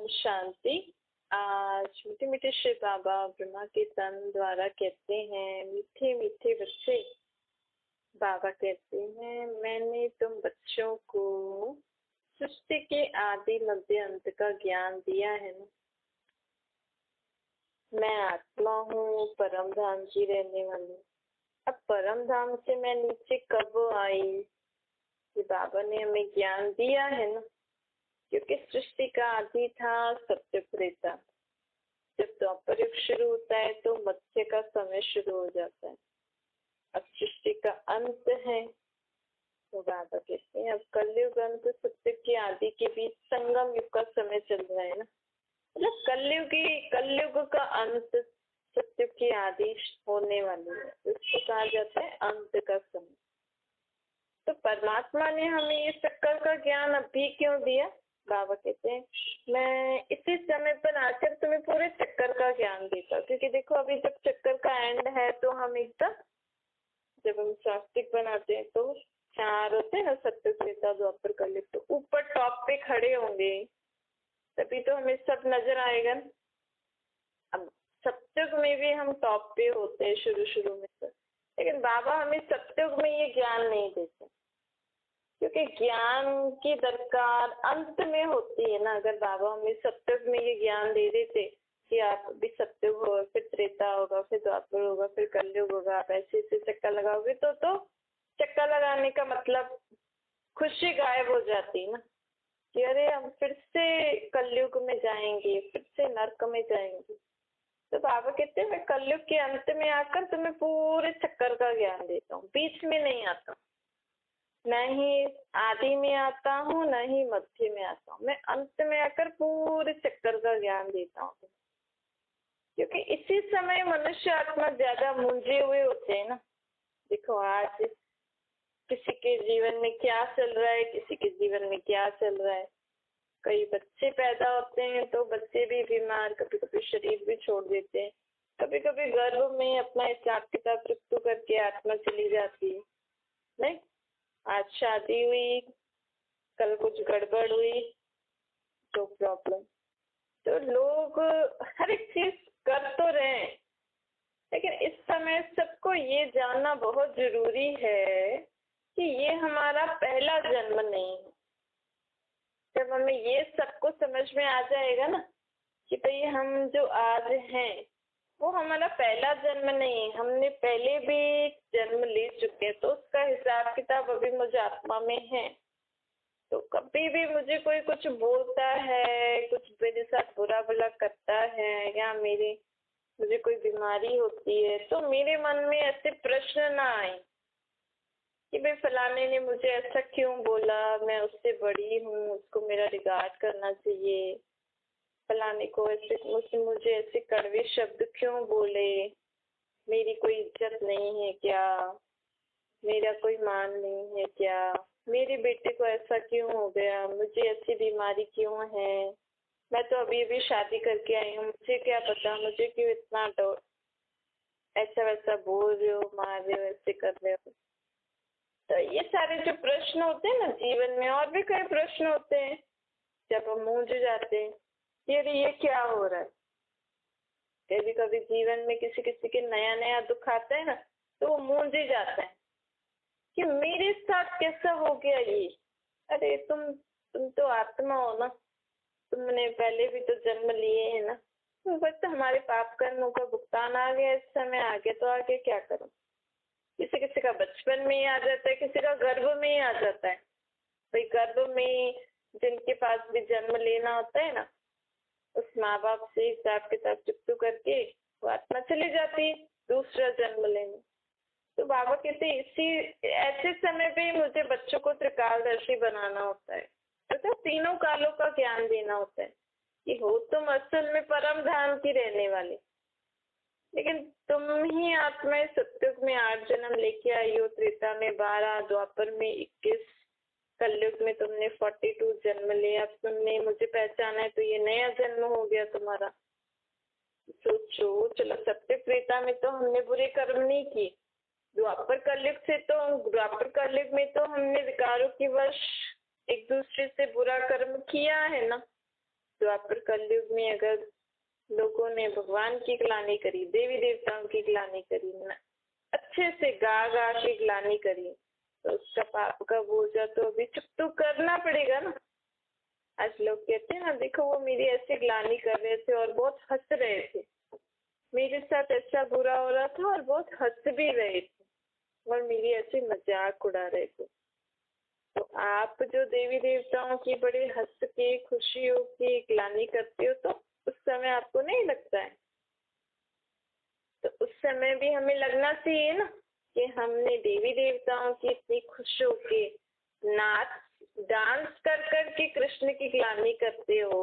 ओम शांति। आज मीठे मीठे श्री बाबा ब्रह्मा के तन द्वारा कहते हैं, मीठे मीठे बच्चे, बाबा कहते हैं मैंने तुम बच्चों को सृष्टि के आदि मध्य अंत का ज्ञान दिया है ना। मैं आत्मा हूँ, परम धाम की रहने वाली। अब परम धाम से मैं नीचे कब आई, ये बाबा ने हमें ज्ञान दिया है ना। क्योंकि सृष्टि का आदि था सत्य त्रेता। जब द्वापर युग शुरू होता है तो मत्स्य का समय शुरू हो जाता है। अब सृष्टि का अंत है तो बाबा कहते हैं अब कलयुग अंत सत्य के आदि के बीच संगम युग का समय चल रहा है ना। मतलब कलयुग का अंत सत्य की आदि होने वाली है, इसको कहा जाता है अंत का समय। तो परमात्मा ने हमें ये चक्कर का ज्ञान अभी क्यों दिया। बाबा कहते हैं मैं इसी समय पर आकर तुम्हें पूरे चक्कर का ज्ञान देता हूँ। क्योंकि देखो अभी जब चक्कर का एंड है तो हम एकदम, जब हम स्वास्तिक बनाते हैं तो 4 होते हैं ना, सत्य त्रेता द्वापर कलयुग, तो ऊपर टॉप पे खड़े होंगे तभी तो हमें सब नजर आएगा। अब सत्युग में भी हम टॉप पे होते हैं शुरू में तो, लेकिन बाबा हमें सत्युग में ये ज्ञान नहीं देते क्योंकि ज्ञान की दरकार अंत में होती है ना। अगर बाबा हमें सत्युग में ये ज्ञान दे देते कि आप भी सत्युग हो, फिर त्रेता होगा, फिर द्वापर होगा, फिर कलयुग होगा, आप ऐसे ऐसे चक्कर लगाओगे तो चक्कर लगाने का मतलब खुशी गायब हो जाती ना कि अरे हम फिर से कलयुग में जाएंगे, फिर से नर्क में जाएंगे। तो बाबा कहते हैं मैं कलयुग के अंत में आकर तुम्हें पूरे चक्कर का ज्ञान देता हूँ, बीच में नहीं आता, न ही आदि में आता हूँ न ही मध्य में आता हूँ, मैं अंत में आकर पूरे चक्कर का ज्ञान देता हूँ। क्योंकि इसी समय मनुष्य आत्मा ज्यादा मूंझे हुए होते हैं ना। देखो आज किसी के जीवन में क्या चल रहा है, किसी के जीवन में क्या चल रहा है। कई बच्चे पैदा होते हैं तो बच्चे भी बीमार, कभी कभी शरीर भी छोड़ देते हैं, कभी कभी गर्भ में अपना हिसाब किताब मृत्यु करके आत्मा चली जाती है। नहीं, आज शादी हुई, कल कुछ गड़बड़ हुई तो प्रॉब्लम। तो लोग हर एक चीज कर तो रहे हैं, लेकिन इस समय सबको ये जानना बहुत जरूरी है कि ये हमारा पहला जन्म नहीं है। जब हमें ये सबको समझ में आ जाएगा ना कि भाई हम जो आज हैं वो हमारा पहला जन्म नहीं है, हमने पहले भी जन्म ले चुके हैं, तो उसका हिसाब किताब अभी मुझे आत्मा में है। तो कभी भी मुझे कोई कुछ बोलता है, कुछ मेरे साथ बुरा भला करता है या मुझे कोई बीमारी होती है तो मेरे मन में ऐसे प्रश्न ना आए कि भाई फलाने ने मुझे ऐसा क्यों बोला, मैं उससे बड़ी हूँ, उसको मेरा रिगार्ड करना चाहिए। फलाने को ऐसे मुझे ऐसे कड़वे शब्द क्यों बोले, मेरी कोई इज्जत नहीं है क्या, मेरा कोई मान नहीं है क्या, मेरे बेटे को ऐसा क्यों हो गया, मुझे ऐसी बीमारी क्यों है, मैं तो अभी अभी शादी करके आई हूँ, मुझे क्या पता, मुझे क्यों इतना ऐसा वैसा बोल रहे हो, मार रहे हो, ऐसे कर रहे हो। तो ये सारे जो प्रश्न होते हैं ना जीवन में, और भी कई प्रश्न होते हैं जब हम मूंझ जाते हैं ये क्या हो रहा है। कभी कभी जीवन में किसी किसी के नया नया दुख आता है ना तो वो मूंझ ही जाता है कि मेरे साथ कैसा हो गया ये। अरे तुम तो आत्मा हो ना, तुमने पहले भी तो जन्म लिए है ना, तो बस हमारे पाप कर्मों का भुगतान आ गया, इस समय आ गया तो आगे क्या करूं। किसी किसी का बचपन में ही आ जाता है, किसी का गर्भ में ही आ जाता है। भाई गर्भ में जिनके पास भी जन्म लेना होता है ना, उस माँ बाप से हिसाब किताब चुप्तू करके वो आत्मा चली जाती है दूसरा जन्म लेने। तो बाबा कहते इसी ऐसे समय पे मुझे बच्चों को त्रिकालदर्शी बनाना होता है, तो तीनों कालों का ज्ञान देना होता है कि हो तुम असल में परम धाम की रहने वाली, लेकिन तुम ही आत्मा सत्युग में 8 जन्म लेके आई हो, त्रेता में 12, द्वापर में 21, कलयुग में तुमने 42 जन्म लिया। अब तुमने मुझे पहचाना है तो ये नया जन्म हो गया तुम्हारा। सोचो, चलो सत्य त्रेता में तो हमने बुरे कर्म नहीं किए, द्वापर कलयुग में तो हमने विकारों की वश एक दूसरे से बुरा कर्म किया है ना। द्वापर कलयुग में अगर लोगों ने भगवान की ग्लानि करी, देवी देवताओं की ग्लानि करी ना, अच्छे से गा गा के ग्लानि करी, तो उसका पाप का बोझा तो अभी चुकता करना पड़ेगा ना। आज लोग कहते हैं ना, देखो वो मेरी ऐसी ग्लानि कर रहे थे और बहुत हंस रहे थे, मेरे साथ ऐसा बुरा हो रहा था और बहुत हंस भी रहे थे और मेरी ऐसी मजाक उड़ा रहे थे। तो आप जो देवी देवताओं की बड़े हंस के खुशियों की ग्लानि करते हो, तो उस समय आपको नहीं लगता है? तो उस समय भी हमें लगना चाहिए ना कि हमने देवी देवताओं की इतनी खुश होके नाच डांस कर कर के कृष्ण की ग्लानि करते हो,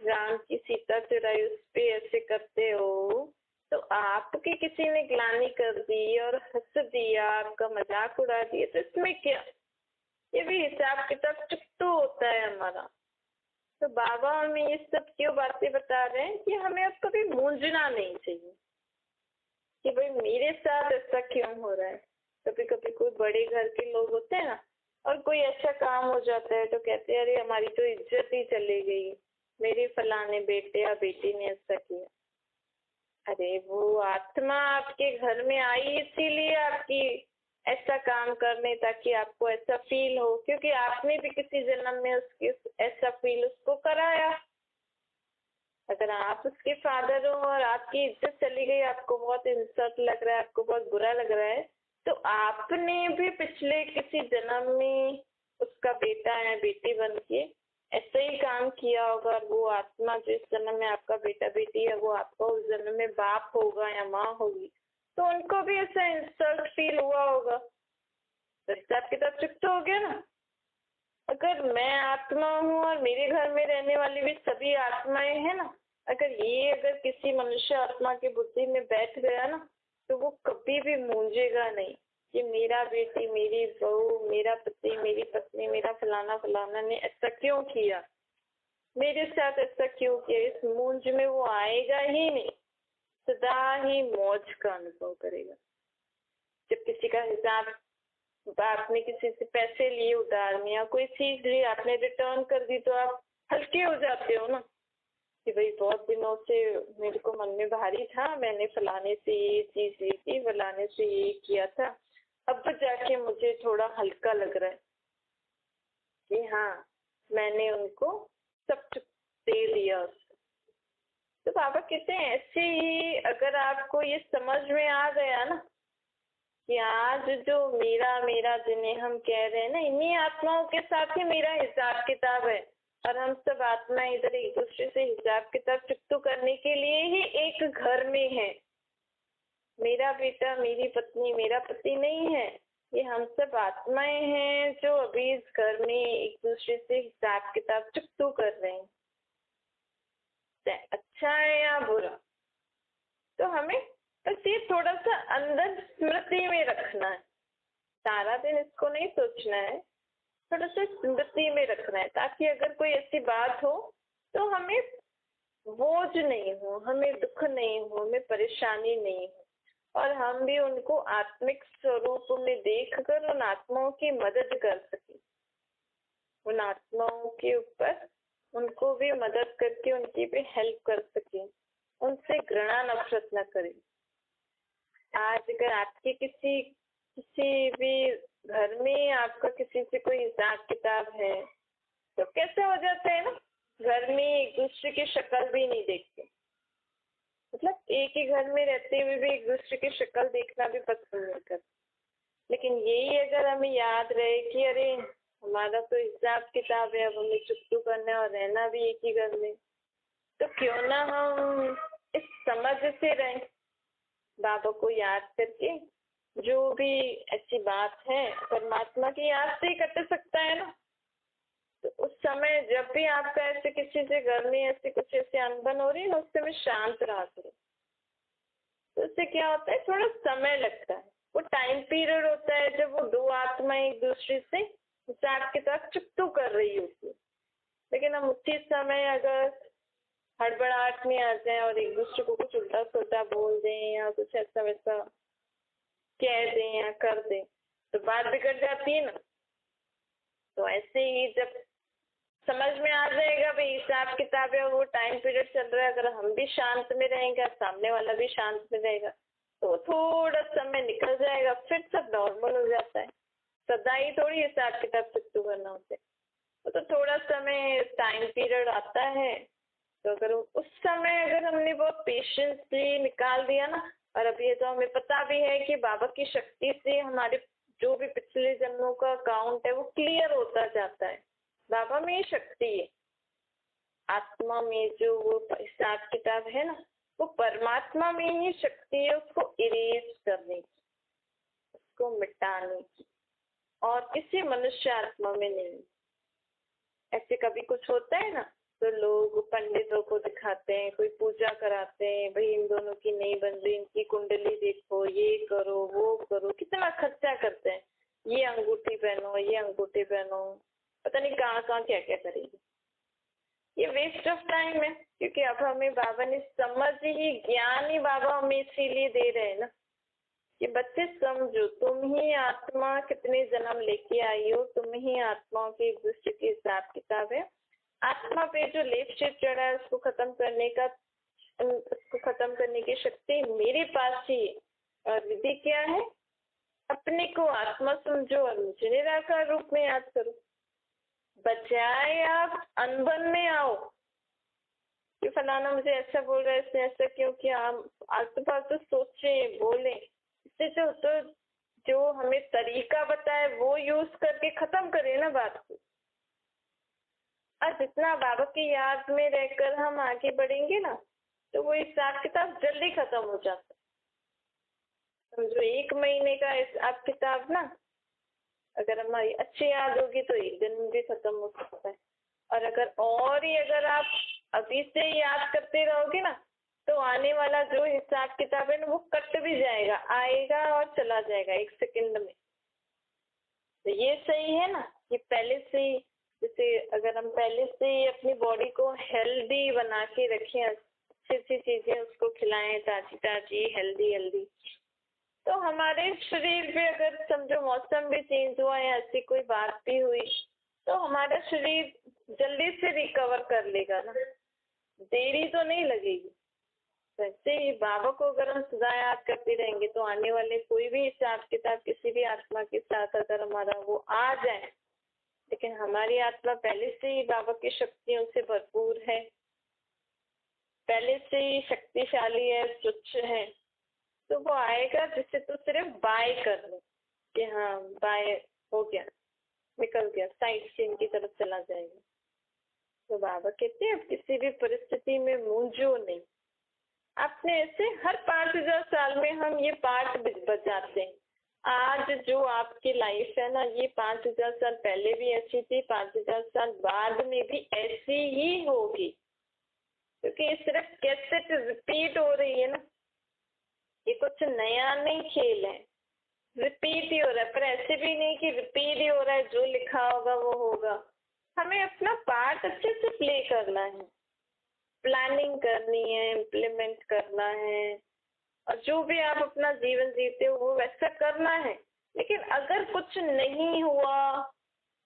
राम की सीता चुराई उस पे ऐसे करते हो, तो आपकी किसी ने ग्लानि कर दी और हंस दिया, आपका मजाक उड़ा दिया, तो इसमें क्या? ये भी हिसाब किताब चुकता होता है हमारा। तो बाबा हमें ये सब क्यों बातें बता रहे हैं कि हमें अब कभी मूंझना नहीं चाहिए कि भाई मेरे साथ ऐसा क्यों हो रहा है। कभी कभी कोई बड़े घर के लोग होते हैं ना, और कोई ऐसा काम हो जाता है तो कहते हैं अरे हमारी तो इज्जत ही चली गई, मेरे फलाने बेटे या बेटी ने ऐसा किया। अरे वो आत्मा आपके घर में आई इसीलिए आपकी ऐसा काम करने, ताकि आपको ऐसा फील हो, क्योंकि आपने भी किसी जन्म में उसकी ऐसा फील उसको कराया। अगर आप उसके फादर हो और आपकी इज्जत चली गई, आपको बहुत इंसल्ट लग रहा है, आपको बहुत बुरा लग रहा है, तो आपने भी पिछले किसी जन्म में उसका बेटा या बेटी बन के ऐसा ही काम किया होगा। वो आत्मा जो इस जन्म में आपका बेटा बेटी है, वो आपका उस जन्म में बाप होगा या माँ होगी, तो उनको भी ऐसा इंसल्ट फील हुआ होगा। तो हिसाब किताब चुकता हो गया ना। अगर मैं आत्मा हूँ और मेरे घर में रहने वाली भी सभी आत्माएं हैं ना, अगर किसी मनुष्य आत्मा की बुद्धि में बैठ गया ना, तो वो कभी भी मूंझेगा नहीं कि मेरा बेटी, मेरी बहू, मेरा पति, मेरी पत्नी, मेरा फलाना फलाना ने ऐसा क्यों किया, मेरे साथ ऐसा क्यों किया। इस मूंझ में वो आएगा ही नहीं, सदा ही मौज का अनुभव करेगा। जब किसी का हिसाब, आपने किसी से पैसे लिए उधार में या कोई चीज ली, आपने रिटर्न कर दी, तो आप हल्के हो जाते हो ना कि भाई बहुत दिनों से मेरे को मन में भारी था, मैंने फलाने से ये चीज ली थी, फलाने से ये किया था, अब जाके मुझे थोड़ा हल्का लग रहा है कि हाँ मैंने उनको सब दे दिया। तो बाबा कहते हैं ऐसे ही अगर आपको ये समझ में आ गया ना कि आज जो मेरा मेरा जिन्हें हम कह रहे हैं ना, इन्हीं आत्माओं के साथ ही मेरा हिसाब किताब है, और हम सब आत्मा इधर एक दूसरे से हिसाब किताब चुकता करने के लिए ही एक घर में है। मेरा बेटा, मेरी पत्नी, मेरा पति नहीं है, ये हम सब आत्माएं हैं जो अभी इस घर में एक दूसरे से हिसाब किताब चुकता कर रहे हैं। अच्छा है या बुरा, तो हमें बस ये थोड़ा सा अंदर स्मृति में रखना है। सारा दिन इसको नहीं सोचना है, थोड़ा सा स्मृति में रखना है, ताकि अगर कोई ऐसी बात हो तो हमें बोझ नहीं हो, हमें दुख नहीं हो, हमें परेशानी नहीं हो, और हम भी उनको आत्मिक स्वरूप में देखकर उन आत्माओं की मदद कर सके, उन आत्माओं के ऊपर उनको भी मदद करके उनकी भी हेल्प कर सके, उनसे घृणा नफरत न करें। आज अगर आपके किसी भी घर में आपका किसी से कोई हिसाब किताब है, तो कैसे हो जाता है ना, घर में एक दूसरे की शक्ल भी नहीं देखते, मतलब एक ही घर में रहते हुए भी एक दूसरे की शक्ल देखना भी पसंद नहीं करते। लेकिन यही अगर हमें याद रहे कि अरे हमारा तो हिसाब किताब है, अब हमें चुप्पू करना है और रहना भी एक ही घर में, तो क्यों ना हम इस समझ से रहें, बाबा को याद करके जो भी ऐसी बात है परमात्मा की याद से ही कट सकता है ना। तो उस समय जब भी आपका ऐसे किसी से घर में ऐसे कुछ ऐसे अनबन हो रही है ना, उस समय शांत रहा करो। तो उससे क्या होता है, थोड़ा समय लगता है, वो टाइम पीरियड होता है जब वो दो आत्माएं एक दूसरे से हिसाब किताब चुकतू कर रही होती है। लेकिन हम उसी समय अगर हड़बड़ाहट में आ जाए और एक दूसरे को कुछ उल्टा सुल्टा बोल दें या कुछ ऐसा वैसा कह दें या कर दें, तो बात बिगड़ जाती है ना। तो ऐसे ही जब समझ में आ जाएगा भाई हिसाब किताब है, वो टाइम पीरियड चल रहा है, अगर हम भी शांत में रहेंगे सामने वाला भी शांत में रहेगा तो थोड़ा समय निकल जाएगा, फिर सब नॉर्मल हो जाता है। सदा ही थोड़ी हिसाब किताब चुकतू करना होता है, तो थोड़ा समय टाइम पीरियड आता है। तो अगर उस समय अगर हमने बहुत पेशेंसली निकाल दिया ना, और अब ये तो हमें पता भी है कि बाबा की शक्ति से हमारे जो भी पिछले जन्मों का अकाउंट है वो क्लियर होता जाता है। बाबा में ही शक्ति है, आत्मा में जो वो हिसाब किताब है ना, वो परमात्मा में ही शक्ति है उसको इरेज करने की, उसको मिटाने की, और किसी मनुष्य आत्मा में नहीं। ऐसे कभी कुछ होता है ना तो लोग पंडितों को दिखाते हैं, कोई पूजा कराते हैं, भाई इन दोनों की नहीं बन रही, इनकी कुंडली देखो, ये करो वो करो, कितना खर्चा करते हैं, ये अंगूठी पहनो ये अंगूठी पहनो, पता नहीं कहाँ कहाँ क्या क्या करेगी। ये वेस्ट ऑफ टाइम है, क्योंकि अब हमें बाबा ने समझ ही, ज्ञान ही बाबा हमें इसीलिए दे रहे हैं ना कि बच्चे समझो, तुम ही आत्मा कितने जन्म लेके आई हो, तुम ही आत्माओं की एक दूसरे की हिसाब किताब है। आत्मा पे जो लेप शेप चढ़ा है उसको खत्म करने की शक्ति मेरे पास ही है। और विधि क्या है? अपने को आत्मा समझो और मुझे निराकार रूप में याद करो, बजाय आप अनबन में आओ कि फलाना मुझे ऐसा बोल रहा है, इसने ऐसा क्यों किया, हम आलतू फालतू सोचे बोले, इससे जो हमें तरीका बताए वो यूज करके खत्म करे ना बात को। और जितना बाबा की याद में रहकर हम आगे बढ़ेंगे ना तो वो हिसाब किताब जल्दी खत्म हो जाता है। समझो 1 महीने का हिसाब किताब ना, अगर हमारी अच्छी याद होगी तो 1 दिन में भी खत्म हो सकता है। और अगर आप अभी से याद करते रहोगे ना तो आने वाला जो हिसाब किताब है ना वो कट भी जाएगा, आएगा और चला जाएगा 1 सेकंड में। तो ये सही है ना कि पहले से ही, जैसे अगर हम पहले से ही अपनी बॉडी को हेल्दी बना के रखें, अच्छी अच्छी चीजें उसको खिलाएं, ताजी ताजी हेल्दी हेल्दी, तो हमारे शरीर पे अगर समझो मौसम भी चेंज हुआ या ऐसी कोई बात भी हुई तो हमारा शरीर जल्दी से रिकवर कर लेगा ना, देरी तो नहीं लगेगी। वैसे ही बाबा को अगर हम सदा याद करते रहेंगे तो आने वाले कोई भी हिसाब किताब किसी भी आत्मा के साथ अगर हमारा वो आ जाए, लेकिन हमारी आत्मा पहले से ही बाबा की शक्तियों से भरपूर है, पहले से ही शक्तिशाली है, स्वच्छ है, तो वो आएगा जिससे तो सिर्फ बाय कर लो कि हाँ बाय हो गया, निकल गया, साइड सीन की तरफ चला जाएगा। तो बाबा कहते हैं अब किसी भी परिस्थिति में मूंझो नहीं। आपने ऐसे हर 5000 साल में हम ये पाठ बजाते हैं। आज जो आपकी लाइफ है ना, ये 5000 साल पहले भी ऐसी थी, 5000 साल बाद में भी ऐसी ही होगी, क्योंकि ये सिर्फ कैसेट रिपीट हो रही है ना, ये कुछ नया नहीं खेल है, रिपीट ही हो रहा है। पर ऐसे भी नहीं कि रिपीट ही हो रहा है, जो लिखा होगा वो होगा। हमें अपना पार्ट अच्छे से प्ले करना है, प्लानिंग करनी है, इम्प्लीमेंट करना है, और जो भी आप अपना जीवन जीते हो वो वैसा करना है। लेकिन अगर कुछ नहीं हुआ,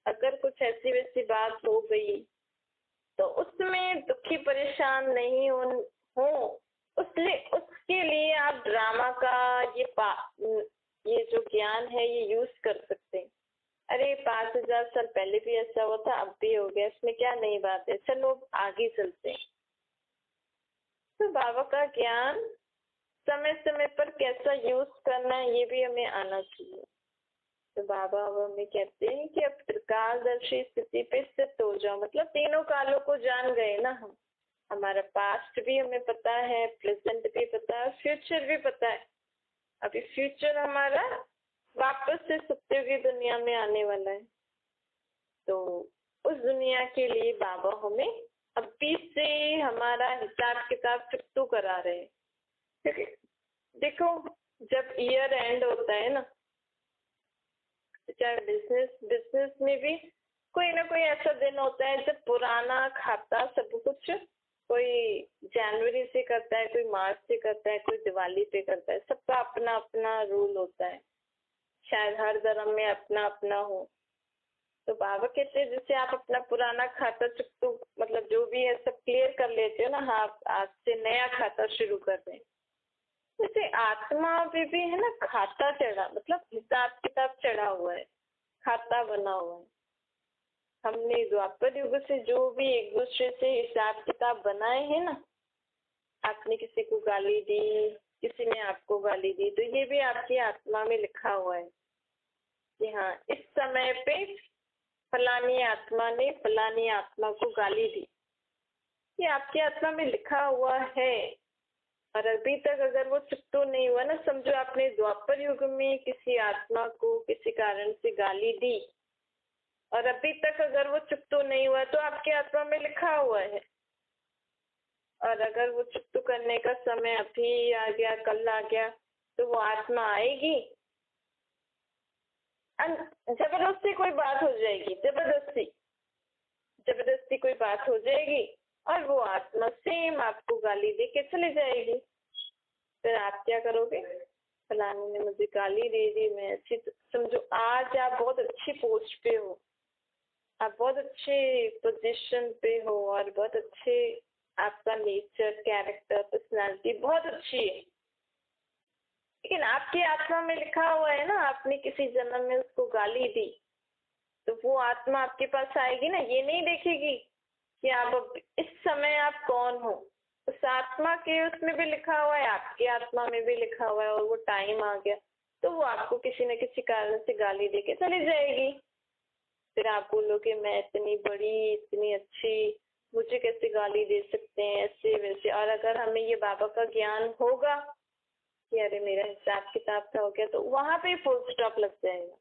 अगर कुछ ऐसी वैसी बात हो गई तो उसमें दुखी परेशान नहीं हो उसके लिए आप ड्रामा का ये जो ज्ञान है ये यूज कर सकते हैं। अरे 5000 साल पहले भी ऐसा हुआ था, अब भी हो गया, इसमें क्या नई बात है, चलो आगे चलते हैं। तो बाबा का ज्ञान समय समय पर कैसा यूज करना है ये भी हमें आना चाहिए। तो बाबा अब हमें कहते हैं कि अब त्रिकालदर्शी स्थिति पे स्थित हो जाओ, मतलब तीनों कालों को जान गए ना हम, हमारा पास्ट भी हमें पता है, प्रेजेंट भी पता है, फ्यूचर भी पता है। अभी फ्यूचर हमारा वापस से सत्य की दुनिया में आने वाला है, तो उस दुनिया के लिए बाबा हमें अभी से हमारा हिसाब किताब चुकतू करा रहे हैं। देखो जब ईयर एंड होता है ना, चाहे बिजनेस में भी कोई ना कोई ऐसा दिन होता है जब पुराना खाता सब कुछ, कोई जनवरी से करता है, कोई मार्च से करता है, कोई दिवाली पे करता है, सबका अपना अपना रूल होता है, शायद हर धर्म में अपना अपना हो। तो बाबा कहते हैं जैसे आप अपना पुराना खाता चुकतू मतलब जो भी है सब क्लियर कर लेते हो ना, हाँ आज से नया खाता शुरू कर रहे हैं। जैसे आत्मा पे भी है ना खाता चढ़ा, मतलब हिसाब किताब चढ़ा हुआ है, खाता बना हुआ है। हमने द्वापर युग से जो भी एक दूसरे से हिसाब किताब बनाए हैं ना, आपने किसी को गाली दी, किसी ने आपको गाली दी, तो ये भी आपकी आत्मा में लिखा हुआ है कि हाँ इस समय पे फलानी आत्मा ने फलानी आत्मा को गाली दी। ये आपकी आत्मा में लिखा हुआ है। और अभी तक अगर वो चुकतो नहीं हुआ ना, समझो आपने द्वापर युग में किसी आत्मा को किसी कारण से गाली दी और अभी तक अगर वो चुकतो नहीं हुआ तो आपकी आत्मा में लिखा हुआ है। और अगर वो चुकतो करने का समय अभी आ गया, कल आ गया, तो वो आत्मा आएगी, जबरदस्ती कोई बात हो जाएगी, जबरदस्ती कोई बात हो जाएगी और वो आत्मा सेम आपको गाली दे के चली जाएगी। फिर आप क्या करोगे? फलाने ने मुझे गाली दे दी, मैं अच्छी, समझो आज आप बहुत अच्छी पोस्ट पे हो, आप बहुत अच्छे पोजीशन पे हो और बहुत अच्छे, आपका नेचर, कैरेक्टर, पर्सनालिटी बहुत अच्छी है, लेकिन आपकी आत्मा में लिखा हुआ है ना आपने किसी जन्म में उसको गाली दी, तो वो आत्मा आपके पास आएगी ना, ये नहीं देखेगी कि आप अब इस समय आप कौन हो। उस आत्मा के उसमें भी लिखा हुआ है, आपकी आत्मा में भी लिखा हुआ है, और वो टाइम आ गया तो वो आपको किसी न किसी कारण से गाली देके चली जाएगी। फिर आप बोलोगे मैं इतनी बड़ी, इतनी अच्छी, मुझे कैसे गाली दे सकते हैं, ऐसे वैसे। और अगर हमें ये बाबा का ज्ञान होगा कि अरे मेरा हिसाब किताब का हो गया, तो वहां पे फुल स्टॉप लग जाएगा।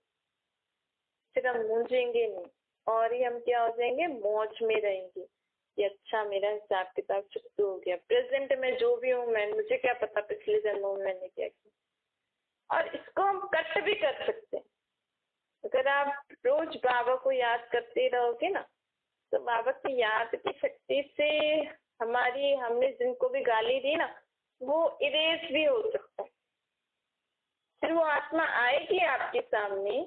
फिर हम मूंझेंगे नहीं और ही हम क्या हो जाएंगे, मौज में रहेंगे कि अच्छा मेरा हिसाब किताब चुकता हो गया, प्रेजेंट में जो भी हूँ मैं, मुझे क्या पता पिछले जन्मों में मैंने क्या किया। और इसको हम कट भी कर सकते हैं। अगर आप रोज बाबा को याद करते रहोगे ना, तो बाबा की याद की शक्ति से हमारी, हमने जिनको भी गाली दी ना, वो इरेज भी हो सकता है। फिर वो आत्मा आएगी आपके सामने,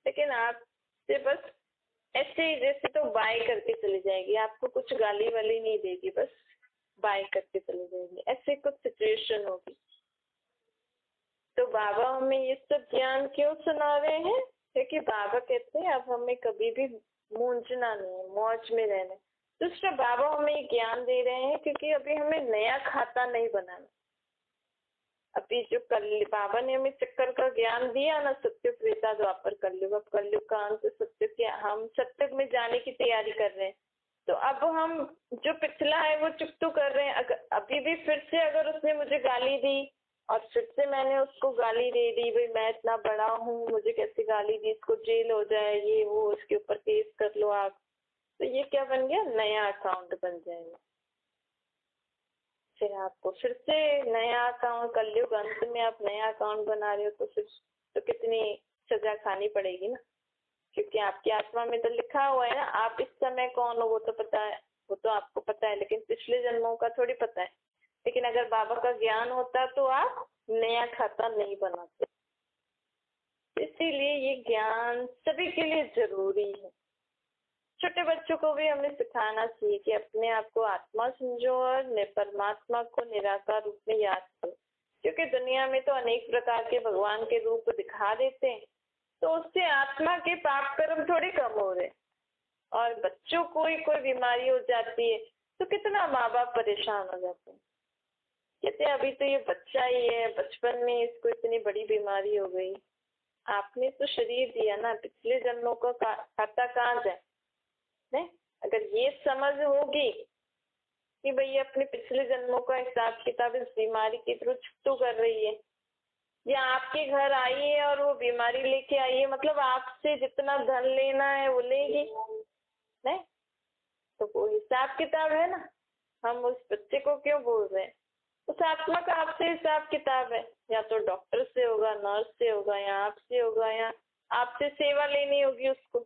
लेकिन आपसे बस ऐसे ही जैसे तो बाय करके चली जाएगी, आपको कुछ गाली वाली नहीं देगी, बस बाय करके चली जाएगी। ऐसे कुछ सिचुएशन होगी। तो बाबा हमें ये सब ज्ञान क्यों सुना रहे हैं? क्योंकि बाबा कहते हैं अब हमें कभी भी मूंझना नहीं है, मौज में रहना है। दूसरा, बाबा हमें ज्ञान दे रहे हैं क्योंकि अभी हमें नया खाता नहीं बनाना। अभी जो कल बाबा ने हमें चक्कर का ज्ञान दिया ना, सत्युग त्रेता द्वापर कलयुग, अब कलयुग का अंत सत्युग के, हम सत्युग में जाने की तैयारी कर रहे हैं। तो अब हम जो पिछला है वो चुकतू कर रहे हैं। अगर अभी भी फिर से अगर उसने मुझे गाली दी और फिर से मैंने उसको गाली दे दी, भाई मैं इतना बड़ा हूँ, मुझे कैसे गाली दी, इसको जेल हो जाए, ये वो, उसके ऊपर केस कर लो आप, तो ये क्या बन गया, नया अकाउंट बन जाएगा। फिर आपको फिर से नया अकाउंट, कलयुग अंत में आप नया अकाउंट बना रहे हो, तो फिर तो कितनी सजा खानी पड़ेगी ना, क्योंकि आपकी आत्मा में तो लिखा हुआ है ना आप इस समय कौन हो, वो तो पता है, वो तो आपको पता है, लेकिन पिछले जन्मों का थोड़ी पता है। लेकिन अगर बाबा का ज्ञान होता तो आप नया खाता नहीं बनाते। इसीलिए ये ज्ञान सभी के लिए जरूरी है। छोटे बच्चों को भी हमें सिखाना चाहिए कि अपने आप को आत्मा समझो और परमात्मा को निराकार रूप में याद करो, क्योंकि दुनिया में तो अनेक प्रकार के भगवान के रूप दिखा देते हैं, तो उससे आत्मा के पाप कर्म थोड़ी कम हो रहे। और बच्चों को ही कोई बीमारी हो जाती है तो कितना माँ बाप परेशान हो जाते हैं, कहते हैं अभी तो ये बच्चा ही है, बचपन में इसको इतनी बड़ी बीमारी हो गई। आपने तो शरीर दिया ना, पिछले जन्मों का खाता कहाँ जाए? नहीं, अगर ये समझ होगी कि भाई अपने पिछले जन्मों का हिसाब किताब इस बीमारी के थ्रू छुट्टू कर रही है, या आपके घर आई है और वो बीमारी लेके आई है, मतलब आपसे जितना धन लेना है वो लेगी, नहीं? तो वो हिसाब किताब है ना, हम उस बच्चे को क्यों बोल रहे हैं? उस आत्मा का आपसे हिसाब किताब है, या तो डॉक्टर से होगा, नर्स से होगा, या आपसे होगा, या आपसे सेवा लेनी होगी उसको,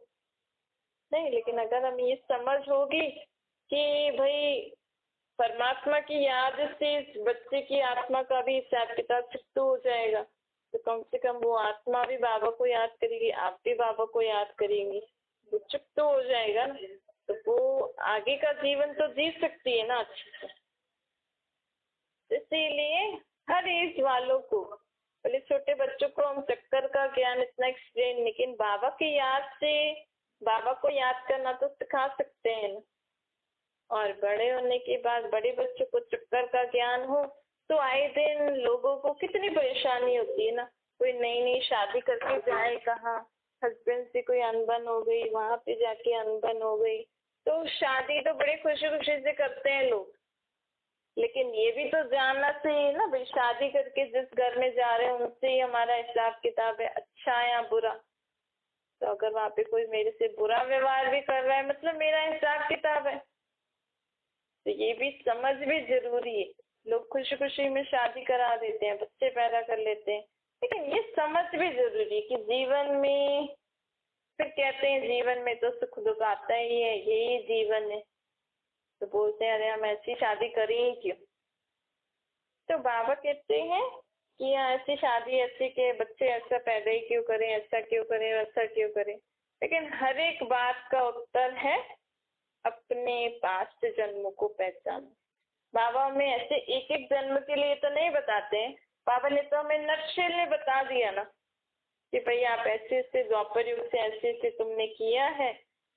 नहीं? लेकिन अगर हम ये समझ होगी कि भाई परमात्मा की याद से इस बच्चे की आत्मा का भी हिसाब किताब चुकता हो जाएगा, तो कम से कम वो आत्मा भी बाबा को याद करेगी, आप भी बाबा को याद करेंगी, वो चुप तो हो जाएगा ना, तो वो आगे का जीवन तो जी सकती है ना अच्छे से। इसीलिए हर एज वालों को, पहले छोटे बच्चों को हम चक्कर का ज्ञान इतना एक्सप्लेन, लेकिन बाबा की याद से बाबा को याद करना तो सिखा सकते हैं ना। और बड़े होने के बाद बड़े बच्चों को चक्कर का ज्ञान हो तो आए दिन लोगों को कितनी परेशानी होती है ना। कोई नई नई शादी करके जाए कहाँ, हस्बैंड से कोई अनबन हो गई, वहां पे जाके अनबन हो गई, तो शादी तो बड़े खुशी खुशी से करते हैं लोग, लेकिन ये भी तो जानना चाहिए ना भाई, शादी करके जिस घर में जा रहे हैं उनसे ही हमारा हिसाब किताब है, अच्छा या बुरा। तो अगर वहां पे कोई मेरे से बुरा व्यवहार भी कर रहा है, मतलब मेरा हिसाब किताब है, तो ये भी समझ भी जरूरी है। लोग खुशी खुशी में शादी करा देते हैं, बच्चे पैदा कर लेते हैं, लेकिन ये समझ भी जरूरी है कि जीवन में, फिर कहते हैं जीवन में तो सुख दुख आता ही है, यही जीवन है, तो बोलते हैं अरे हम ऐसी शादी करें ही क्यों। तो बाबा कहते हैं कि ऐसी शादी ऐसी के बच्चे ऐसा पैदा ही क्यों करें, ऐसा क्यों करें, वैसा क्यों करें, लेकिन हर एक बात का उत्तर है अपने पास्ट जन्मों को पहचानो। बाबा हमें ऐसे एक एक जन्म के लिए तो नहीं बताते हैं, बाबा ने तो हमें नक्शे में बता दिया ना कि भाई आप ऐसे ऐसे द्वापर युग से ऐसे ऐसे तुमने किया है,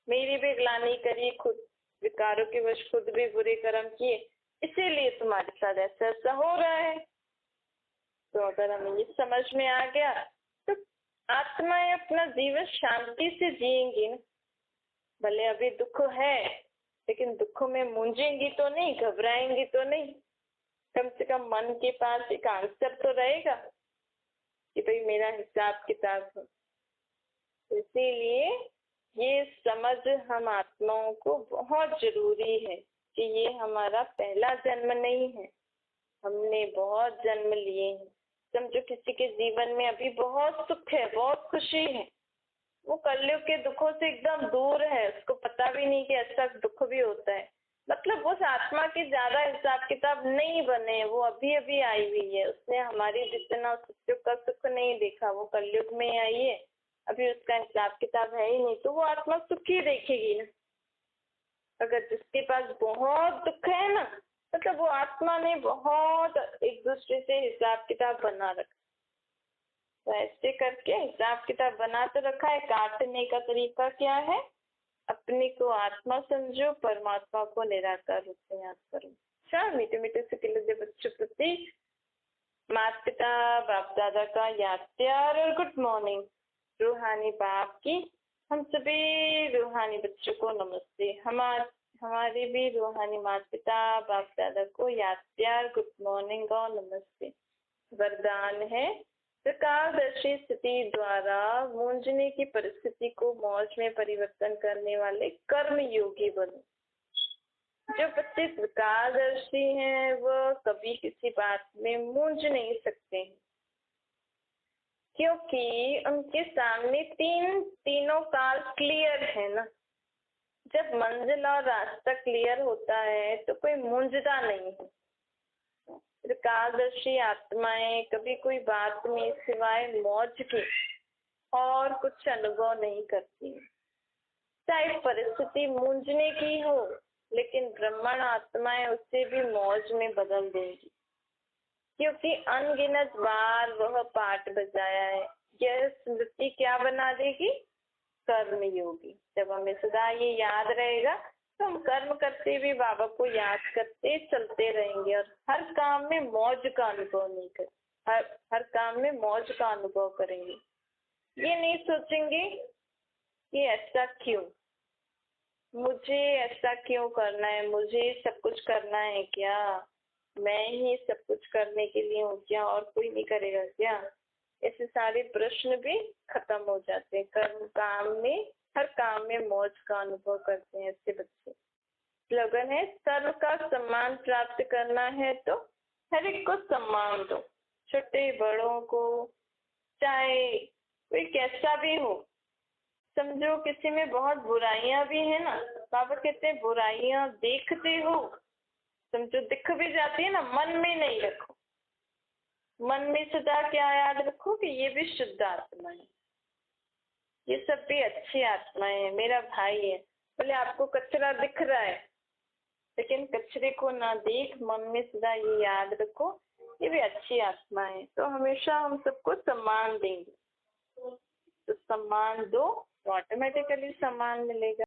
मेरी भी ग्लानि करी, खुद विकारों के वश खुद भी बुरे कर्म किए, इसीलिए तुम्हारे साथ ऐसा ऐसा हो रहा है। तो अगर हमें ये समझ में आ गया तो आत्माएं अपना जीवन शांति से जिएंगी ना। भले अभी दुख है, लेकिन दुख में मूंझेंगी तो नहीं, घबराएंगी तो नहीं, कम से कम मन के पास एक आंसर तो रहेगा कि भाई मेरा हिसाब किताब है। इसीलिए ये समझ हम आत्माओं को बहुत जरूरी है कि ये हमारा पहला जन्म नहीं है, हमने बहुत जन्म लिए हैं। समझो किसी के जीवन में अभी बहुत सुख है, बहुत खुशी है, वो कलयुग के दुखों से एकदम दूर है, उसको पता भी नहीं कि ऐसा दुख भी होता है, मतलब उस आत्मा के ज्यादा हिसाब किताब नहीं बने, वो अभी अभी आई हुई है, उसने हमारी जितना सत्युग का सुख नहीं देखा, वो कलयुग में आई है, अभी उसका हिसाब किताब है ही नहीं, तो वो आत्मा सुख ही देखेगी ना। अगर जिसके पास बहुत दुख है ना, मतलब वो आत्मा ने बहुत एक दूसरे से हिसाब किताब बना रखा, तो ऐसे करके हिसाब किताब बना तो रखा है। काटने का तरीका क्या है, अपने को आत्मा समझो, परमात्मा को निराकार रूप में याद करो। अच्छा, मीठे मीठे से खिले बच्चों प्रति माता पिता बाप दादा का याद प्यार और गुड मॉर्निंग। रूहानी बाप की हम सभी रूहानी बच्चों को नमस्ते। हमारे भी रूहानी माता पिता बाप दादा को याद प्यार, गुड मॉर्निंग और नमस्ते। वरदान है, प्रकाशदर्शी स्थिति द्वारा मूंझने की परिस्थिति को मौज में परिवर्तन करने वाले कर्म योगी बनो। जो बच्चे प्रकाशदर्शी हैं वह कभी किसी बात में मूंझ नहीं सकते हैं, क्योंकि उनके सामने तीनों काल क्लियर है ना। जब मंजिल और रास्ता क्लियर होता है तो कोई मूंझता नहीं है। प्रकाशदर्शी आत्माएं कभी कोई बात में सिवाय मौज के और कुछ अनुभव नहीं करती, चाहे परिस्थिति मूंझने की हो, लेकिन ब्रह्मांड आत्माएं उससे भी मौज में बदल देंगी, क्योंकि अनगिनत बार वह पाठ बजाया है। यह स्मृति क्या बना देगी, कर्म योगी। जब हमें सदा ये याद रहेगा तो हम कर्म करते भी बाबा को याद करते चलते रहेंगे, और हर काम में मौज का अनुभव नहीं कर हर काम में मौज का अनुभव करेंगे। ये नहीं सोचेंगे कि ऐसा क्यों, मुझे ऐसा क्यों करना है, मुझे सब कुछ करना है क्या, मैं ही सब कुछ करने के लिए हूँ क्या, और कोई नहीं करेगा क्या। ऐसे सारे प्रश्न भी खत्म हो जाते हैं। कर्म काम में, हर काम में मौज का अनुभव करते हैं ऐसे बच्चे। स्लोगन है, सर्व का सम्मान प्राप्त करना है तो हर एक को सम्मान दो, छोटे बड़ों को, चाहे कोई कैसा भी हो। समझो किसी में बहुत बुराइयां भी है ना, बाबा कहते हैं बुराइयां देखते हो, समझो दिख भी जाती है ना, मन में नहीं रखो, मन में सदा क्या याद रखो कि ये भी शुद्ध आत्मा है, ये सब भी अच्छी आत्माएं हैं, मेरा भाई है। बोले आपको कचरा दिख रहा है, लेकिन कचरे को ना देख, मन में सदा ये याद रखो, ये भी अच्छी आत्मा है। तो हमेशा हम सबको सम्मान देंगे, तो सम्मान दो तो ऑटोमेटिकली सम्मान मिलेगा।